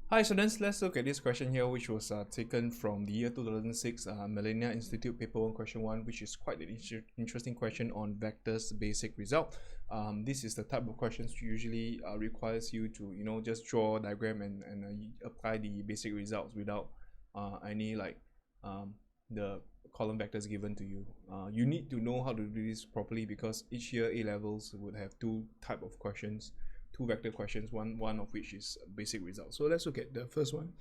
Hi students, let's look at this question here, which was taken from the year 2006 Millennia Institute paper 1 question 1, which is quite an interesting question on vectors basic result. This is the type of questions usually requires you to just draw a diagram and apply the basic results without any the column vectors given to you. You need to know how to do this properly because each year A levels would have two type of questions, two vector questions, one of which is basic results. So let's look at the first one.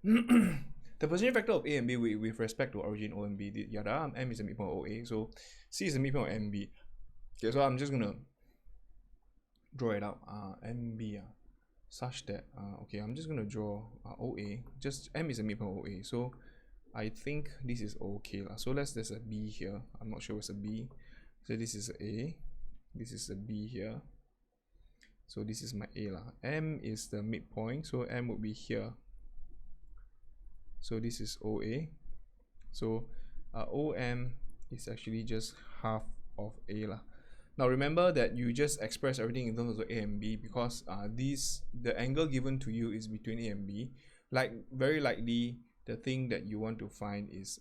The position vector of A and B with respect to origin O and B, yada, M is the midpoint of OA, so C is the midpoint of MB. Okay, so I'm just gonna draw it out. MB such that okay, I'm just gonna draw OA. Just M is the midpoint of OA, so I think this is okay lah. So there's a B here. I'm not sure what's a B. So this is A. This is a B here. So this is my A lah. M is the midpoint, so M would be here. So this is OA. So OM is actually just half of A lah. Now remember that you just express everything in terms of A and B because the angle given to you is between A and B. Like very likely the thing that you want to find is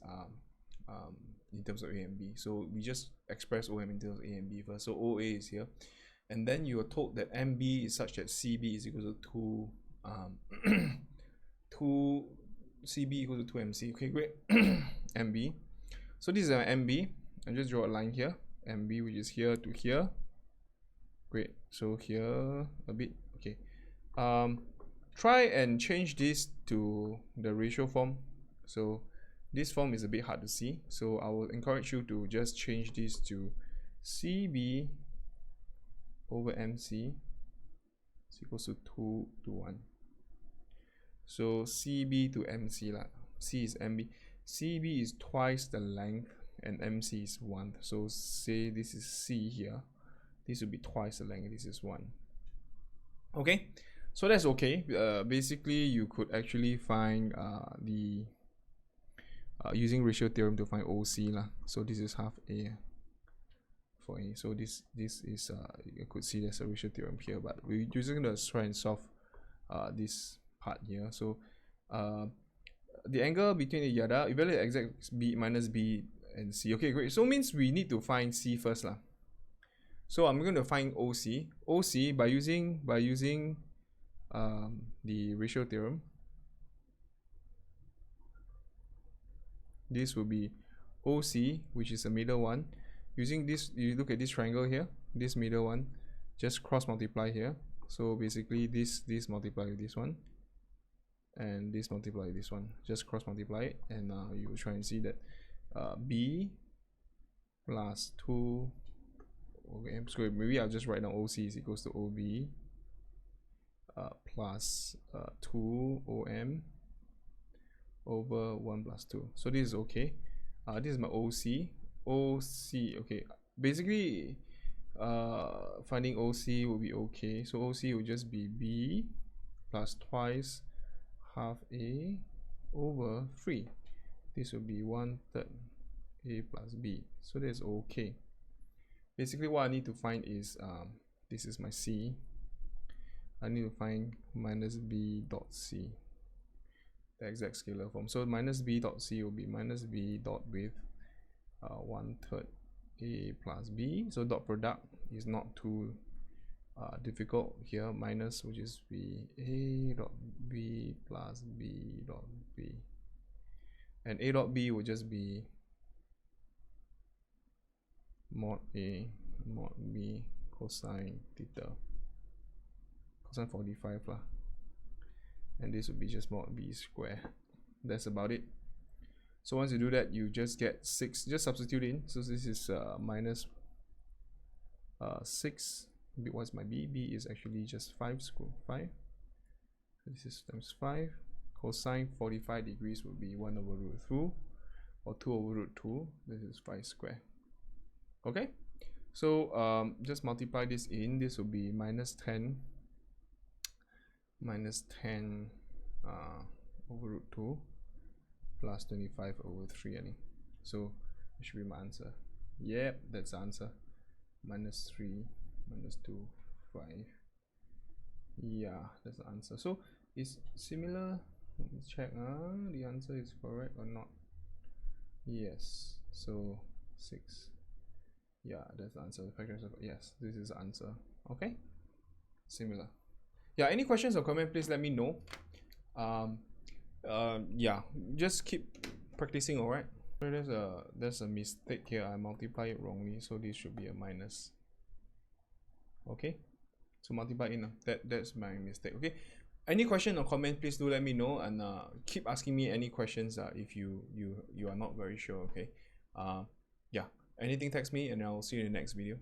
in terms of A and B. So we just express OM in terms of A and B first. So OA is here. And then you are told that MB is such that CB is equal to 2 CB equal to 2 MC. Okay, great. MB. So this is an MB. I just draw a line here. MB, which is here to here. Great. So here a bit. Okay. Try and change this to the ratio form. So this form is a bit hard to see. So I will encourage you to just change this to CB over MC is equals to 2 to 1. So CB to MC lah. C is MB. CB is twice the length and MC is 1. So say this is C here. This will be twice the length. This is 1. Okay, so that's okay. Basically, you could actually find using ratio theorem to find OC lah. So this is half A. For A. So this is you could see there's a ratio theorem here, but we're just gonna try and solve this part here. So the angle between the yada, evaluate exact B minus B and C. Okay, great. So means we need to find C first lah. So I'm going to find OC. OC by using the ratio theorem. This will be OC, which is the middle one. Using this, you look at this triangle here, this middle one, just cross multiply here. So basically this multiply with this one, and this multiply with this one. Just cross multiply it, and you will try and see that B plus 2 okay, so maybe I'll just write down OC is equals to OB plus 2 OM over 1 plus 2. So this is okay. This is my OC. Okay, basically finding OC will be okay. So OC will just be B plus twice half A over 3. This will be 1/3 A plus B. So that's okay. Basically what I need to find is this is my C. I need to find minus B dot C, the exact scalar form. So minus B dot C will be minus B dot with 1/3 A plus B. So dot product is not too difficult here. Minus will just be A dot B plus B dot B, and A dot B will just be mod A mod B cosine theta, cosine 45 lah, and this will be just mod B square. That's about it. So once you do that, you just get 6. Just substitute in. So this is minus 6. What's my B? B is actually just 5 square 5. So this is times 5. Cosine 45 degrees would be 1 over root 2 or 2 over root 2. This is 5 square. Okay, so just multiply this in. This will be minus 10 over root 2 plus 25 over 3. So that should be my answer. Yep, that's the answer. Minus 3 minus 2 5 Yeah, that's the answer. So it's similar. Let me check. The answer is correct or not? Yes. So 6. Yeah, that's the answer. Factors of yes, this is the answer. Okay. Similar. Yeah. Any questions or comment? Please let me know. Yeah. Just keep practicing. All right. So there's a mistake here. I multiply it wrongly, so this should be a minus. Okay. So multiply in. That's my mistake. Okay. Any question or comment, please do let me know, and keep asking me any questions if you are not very sure. Okay. Yeah. Anything, text me, and I'll see you in the next video.